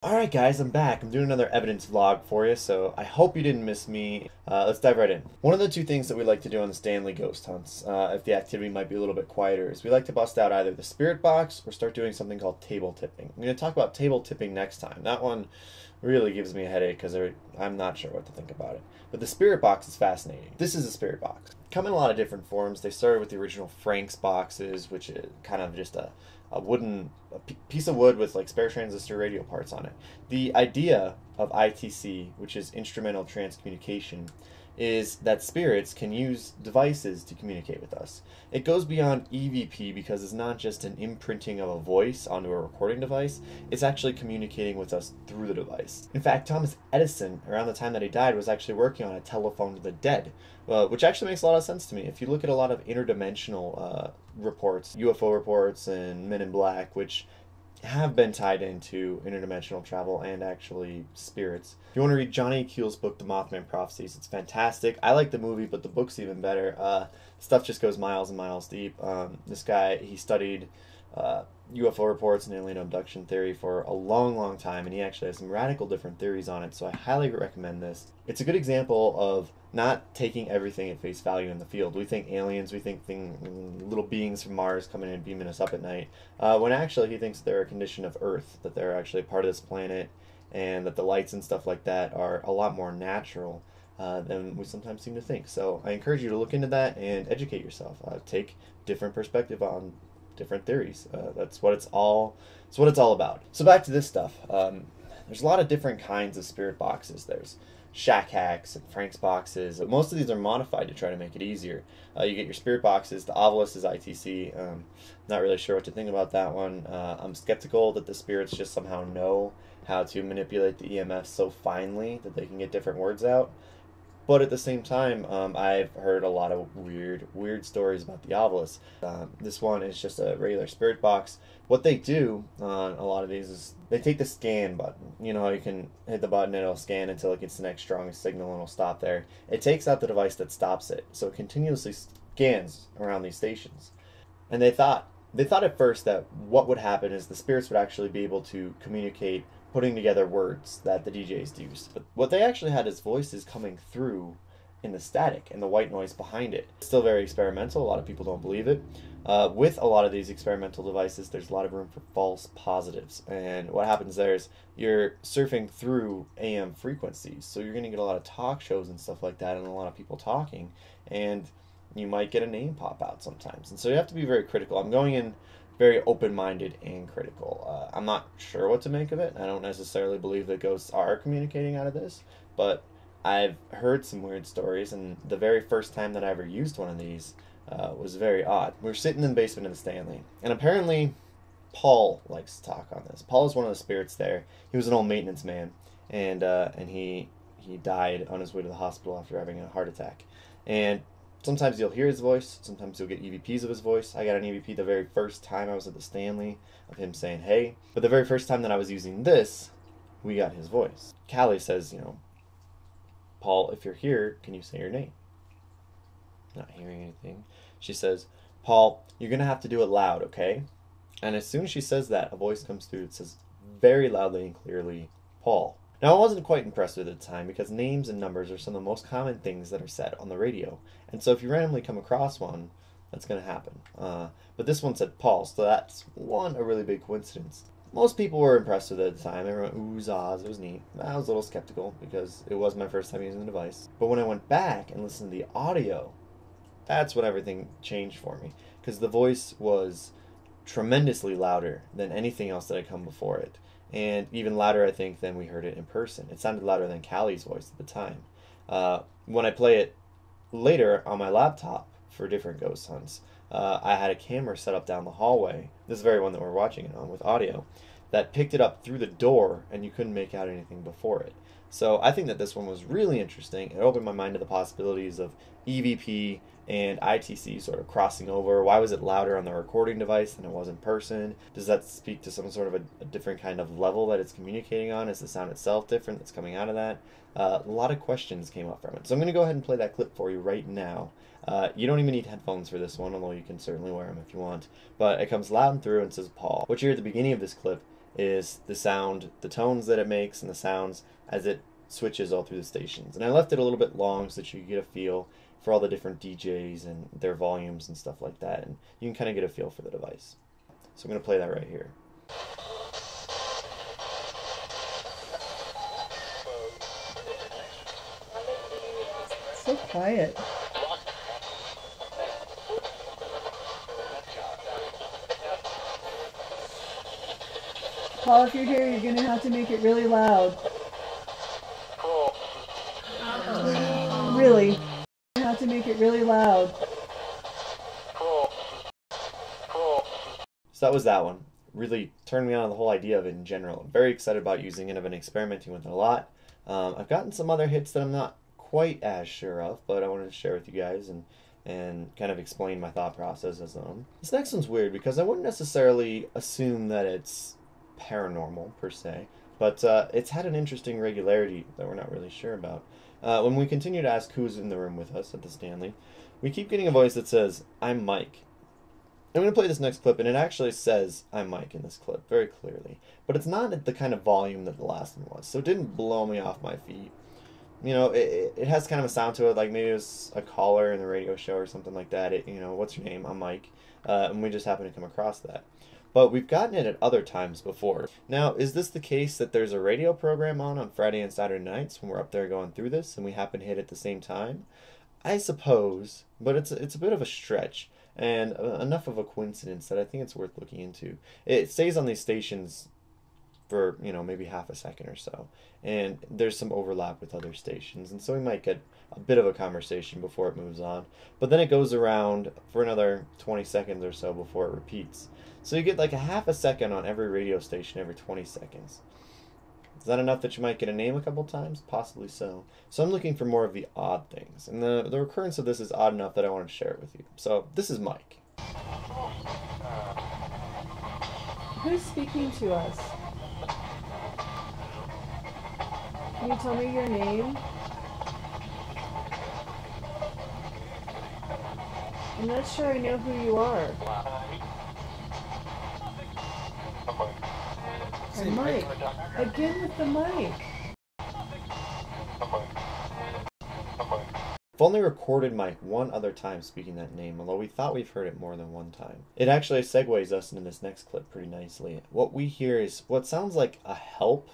Alright guys, I'm back. I'm doing another evidence vlog for you, so I hope you didn't miss me. Let's dive right in. One of the two things that we like to do on the Stanley ghost hunts, if the activity might be a little bit quieter, is we like to bust out either the spirit box or start doing something called table tipping. I'm going to talk about table tipping next time. That one really gives me a headache because I'm not sure what to think about it. But the spirit box is fascinating. This is a spirit box. Come in a lot of different forms. They started with the original Frank's boxes, which is kind of just a piece of wood with like spare transistor radio parts on it. The idea of ITC, which is instrumental transcommunication, is that spirits can use devices to communicate with us. It goes beyond EVP because it's not just an imprinting of a voice onto a recording device, it's actually communicating with us through the device. In fact, Thomas Edison, around the time that he died, was actually working on a telephone to the dead, which actually makes a lot of sense to me. If you look at a lot of interdimensional reports, UFO reports and Men in Black, which have been tied into interdimensional travel and actually spirits. If you want to read Johnny Keel's book, The Mothman Prophecies, it's fantastic. I like the movie, but the book's even better. Stuff just goes miles and miles deep. This guy, he studied UFO reports and alien abduction theory for a long, long time, and he actually has some radical different theories on it, so I highly recommend this. It's a good example of not taking everything at face value in the field. We think aliens, we think little beings from Mars coming in and beaming us up at night, when actually he thinks they're a condition of Earth, that they're actually part of this planet, and that the lights and stuff like that are a lot more natural than we sometimes seem to think. So I encourage you to look into that and educate yourself. Take different perspective on different theories. That's what it's all about. So back to this stuff. There's a lot of different kinds of spirit boxes. There's Shack Hacks and Frank's boxes. Most of these are modified to try to make it easier. You get your spirit boxes. The Ovilus is ITC. Not really sure what to think about that one. I'm skeptical that the spirits just somehow know how to manipulate the EMF so finely that they can get different words out. But at the same time, I've heard a lot of weird stories about the Ovilus. This one is just a regular spirit box. What they do on a lot of these is they take the scan button. You know how you can hit the button and it'll scan until it gets the next strongest signal and it'll stop there. It takes out the device that stops it, so it continuously scans around these stations. And they thought at first that what would happen is the spirits would actually be able to communicate putting together words that the DJs used. But what they actually had is voices coming through in the static and the white noise behind it. It's still very experimental. A lot of people don't believe it. With a lot of these experimental devices, there's a lot of room for false positives. And what happens there is you're surfing through AM frequencies. So you're going to get a lot of talk shows and stuff like that and a lot of people talking. And you might get a name pop out sometimes. And so you have to be very critical. I'm going in very open-minded and critical. I'm not sure what to make of it. I don't necessarily believe that ghosts are communicating out of this, but I've heard some weird stories, and the very first time that I ever used one of these was very odd. We were sitting in the basement of the Stanley, and apparently Paul likes to talk on this. Paul is one of the spirits there. He was an old maintenance man, and he died on his way to the hospital after having a heart attack. And sometimes you'll hear his voice, sometimes you'll get EVPs of his voice. I got an EVP the very first time I was at the Stanley of him saying, hey. But the very first time that I was using this, we got his voice. Callie says, Paul, if you're here, can you say your name? Not hearing anything. She says, Paul, you're going to have to do it loud, okay? And as soon as she says that, a voice comes through that says very loudly and clearly, Paul. Now, I wasn't quite impressed with it at the time because names and numbers are some of the most common things that are said on the radio. And so if you randomly come across one, that's going to happen. But this one said Paul, so that's a really big coincidence. Most people were impressed with it at the time. Everyone went, ooh, zahs, it was neat. I was a little skeptical because it was my first time using the device. But when I went back and listened to the audio, that's when everything changed for me. Because the voice was tremendously louder than anything else that had come before it. And even louder, I think, than we heard it in person. It sounded louder than Callie's voice at the time. When I play it later on my laptop for different ghost hunts, I had a camera set up down the hallway, this is the very one that we're watching it on with audio, that picked it up through the door and you couldn't make out anything before it. So I think that this one was really interesting. It opened my mind to the possibilities of EVP and ITC sort of crossing over. Why was it louder on the recording device than it was in person? Does that speak to some sort of a different kind of level that it's communicating on? Is the sound itself different that's coming out of that? A lot of questions came up from it. So I'm going to go ahead and play that clip for you right now. You don't even need headphones for this one, although you can certainly wear them if you want. But it comes loud and through and says Paul. What you hear at the beginning of this clip is the sound, the tones that it makes, and the sounds as it switches all through the stations. And I left it a little bit long so that you can get a feel for all the different DJs and their volumes and stuff like that, and you can kind of get a feel for the device. So I'm going to play that right here. So quiet. Paul, if you're here, you're going to have to make it really loud. Really. You have to make it really loud. So that was that one. Really turned me on to the whole idea of it in general. I'm very excited about using it. I've been experimenting with it a lot. I've gotten some other hits that I'm not quite as sure of, but I wanted to share with you guys and kind of explain my thought process as them. This next one's weird because I wouldn't necessarily assume that it's paranormal per se, but it's had an interesting regularity that we're not really sure about. When we continue to ask who's in the room with us at the Stanley, we keep getting a voice that says, "I'm Mike." I'm going to play this next clip, and it actually says, "I'm Mike" in this clip, very clearly. But it's not at the kind of volume that the last one was, so it didn't blow me off my feet. You know, it has kind of a sound to it, like maybe it was a caller in the radio show or something like that. You know, "What's your name?" "I'm Mike." And we just happened to come across that. But we've gotten it at other times before. Now, is this the case that there's a radio program on Friday and Saturday nights when we're up there going through this and we happen to hit at the same time? I suppose, but it's a bit of a stretch and enough of a coincidence that I think it's worth looking into. It stays on these stations for, you know, maybe half a second or so, and there's some overlap with other stations, and so we might get a bit of a conversation before it moves on, but then it goes around for another 20 seconds or so before it repeats. So you get like a half a second on every radio station every 20 seconds. Is that enough that you might get a name a couple times? Possibly so. So I'm looking for more of the odd things, and the recurrence of this is odd enough that I want to share it with you. So this is Mike. Who's speaking to us? Can you tell me your name? I'm not sure I know who you are. And Mike. Again with the mic. I've only recorded Mike one other time speaking that name, although we thought we've heard it more than one time. It actually segues us into this next clip pretty nicely. What we hear is what sounds like a help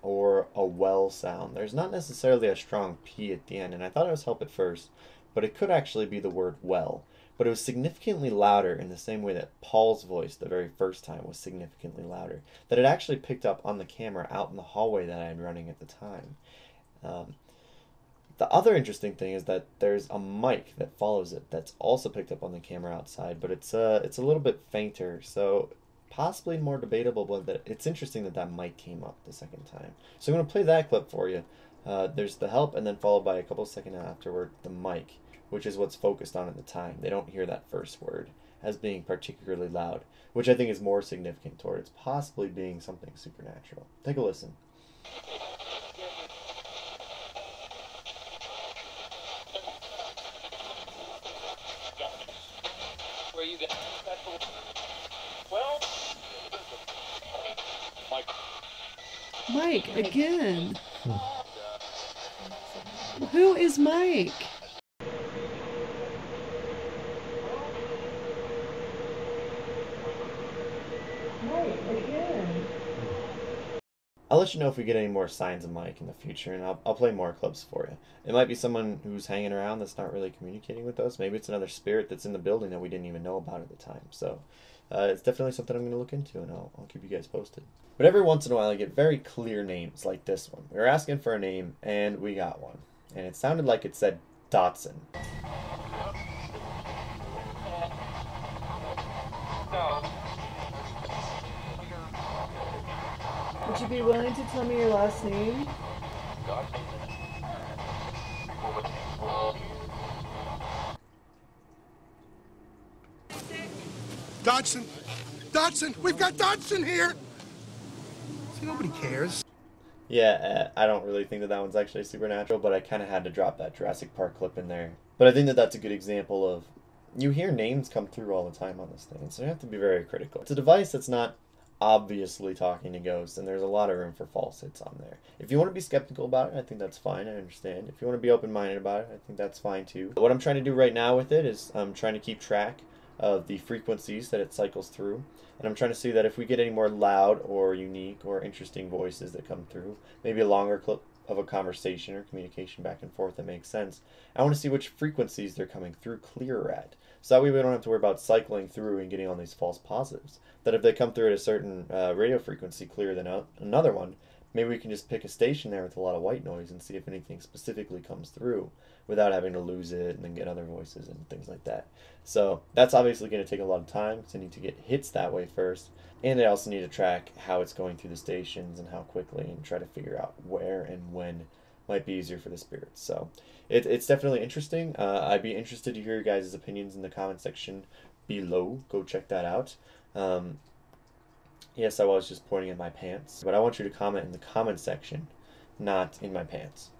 or a well sound. There's not necessarily a strong P at the end, and I thought it was help at first, but it could actually be the word well. But it was significantly louder in the same way that Paul's voice the very first time was significantly louder, that it actually picked up on the camera out in the hallway that I had running at the time. The other interesting thing is that there's a mic that follows it that's also picked up on the camera outside, but it's a little bit fainter, so possibly more debatable, but it's interesting that that mic came up the second time. So I'm going to play that clip for you. There's the help, and then followed by a couple seconds afterward, the mic, which is what's focused on at the time. They don't hear that first word as being particularly loud, which I think is more significant towards possibly being something supernatural. Take a listen. Where you get well, Mike, again. Who is Mike? Mike, again. I'll let you know if we get any more signs of Mike in the future, and I'll play more clips for you. It might be someone who's hanging around that's not really communicating with us. Maybe it's another spirit that's in the building that we didn't even know about at the time. So it's definitely something I'm going to look into, and I'll keep you guys posted. But every once in a while I get very clear names like this one. We were asking for a name, and we got one. And it sounded like it said Dotson. Would you be willing to tell me your last name? Dodson! Dodson! We've got Dodson here! See, nobody cares. Yeah, I don't really think that one's actually supernatural, but I kind of had to drop that Jurassic Park clip in there. But I think that that's a good example of, you hear names come through all the time on this thing, so you have to be very critical. It's a device that's not obviously talking to ghosts, and there's a lot of room for false hits on there. If you want to be skeptical about it, I think that's fine. I understand. If you want to be open-minded about it, I think that's fine too. What I'm trying to do right now with it is I'm trying to keep track of the frequencies that it cycles through, and I'm trying to see that if we get any more loud or unique or interesting voices that come through, maybe a longer clip of a conversation or communication back and forth that makes sense, I want to see which frequencies they're coming through clearer at. So that way we don't have to worry about cycling through and getting all these false positives. That if they come through at a certain radio frequency clearer than another one, maybe we can just pick a station there with a lot of white noise and see if anything specifically comes through without having to lose it and then get other voices and things like that. So that's obviously going to take a lot of time because I need to get hits that way first. And I also need to track how it's going through the stations and how quickly and try to figure out where and when might be easier for the spirits. So it's definitely interesting. I'd be interested to hear your guys' opinions in the comment section below. Go check that out. Yes, I was just pointing at my pants, but I want you to comment in the comment section, not in my pants.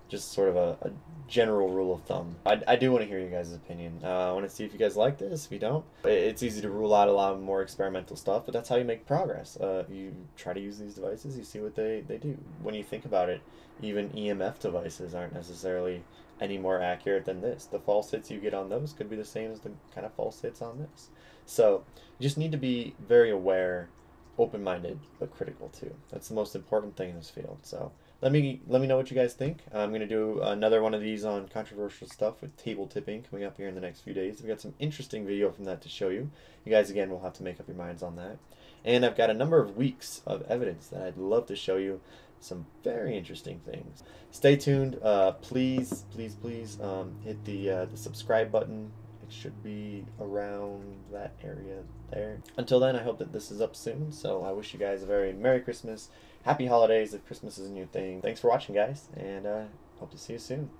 Just sort of a general rule of thumb. I do want to hear your guys' opinion. I want to see if you guys like this. If you don't, it's easy to rule out a lot more experimental stuff, but that's how you make progress. You try to use these devices, you see what they do. When you think about it, even EMF devices aren't necessarily any more accurate than this. The false hits you get on those could be the same as the kind of false hits on this. So you just need to be very aware, open-minded, but critical too. That's the most important thing in this field. So let me know what you guys think. I'm going to do another one of these on controversial stuff with table tipping coming up here in the next few days. We've got some interesting video from that to show you. You guys, again, will have to make up your minds on that. And I've got a number of weeks of evidence that I'd love to show you. Some very interesting things. Stay tuned. Please hit the subscribe button. It should be around that area there. Until then, I hope that this is up soon. So I wish you guys a very Merry Christmas, Happy Holidays if Christmas is a new thing. Thanks for watching, guys, and hope to see you soon.